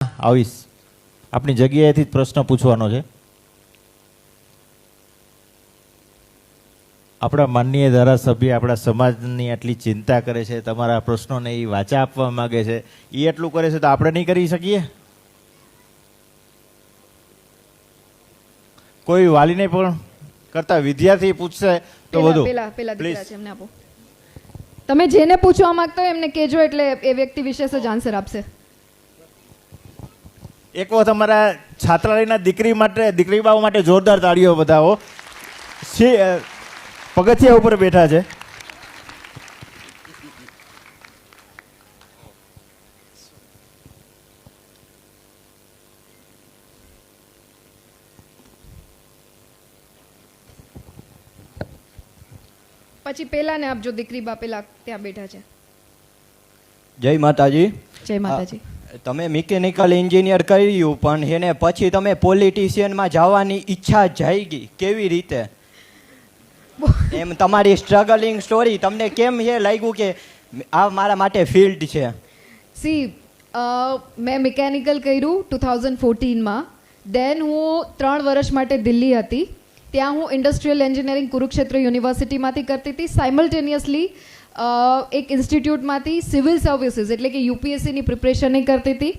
આવીશ. આપની જગ્યાએથી જ પ્રશ્ન પૂછવાનો છે. આપણા માનનીય ધારાસભ્ય આપણા સમાજની આટલી ચિંતા કરે છે, તમારા પ્રશ્નોને એ વાચા આપવા માગે છે, એ એટલું કરે છે તો આપણે નહીં કરી શકીએ? કોઈ વાલીને પણ કરતા વિદ્યાર્થી પૂછશે તો વધુ. પેલા દીકરા છે એમને આપો. તમે જેને પૂછવા માંગતા હોય એમને કહેજો, એટલે એ વ્યક્તિ વિશેષ જ આન્સર આપશે. એક વખત અમારા છાત્રાલયના દીકરી બાઓ માટે જોરદાર તાળીઓ બતાવો. પગથિયા ઉપર બેઠા છે. પછી પેલાને આપજો, દીકરી બા પેલા ત્યાં બેઠા છે. જય માતાજી. જય માતાજી. તમે મિકેનિકલ એન્જિનિયર કર્યું, પણ એને પછી તમે પોલિટિશિયનમાં જવાની ઈચ્છા જાગી કેવી રીતે? એમ તમારી સ્ટ્રગલિંગ સ્ટોરી તમને કેમ એ લાગ્યું કે આ મારા માટે ફિલ્ડ છે? મેં મિકેનિકલ કર્યું 2014માં. દેન હું 3 વર્ષ માટે દિલ્હી હતી. ત્યાં હું ઇન્ડસ્ટ્રીયલ એન્જિનિયરિંગ કુરુક્ષેત્ર યુનિવર્સિટીમાંથી કરતી હતી. સાયમલ્ટેનિયસલી એક ઇન્સ્ટિટ્યૂટમાંથી સિવિલ સર્વિસીસ એટલે કે યુપીએસસીની પ્રિપરેશન કરતી હતી.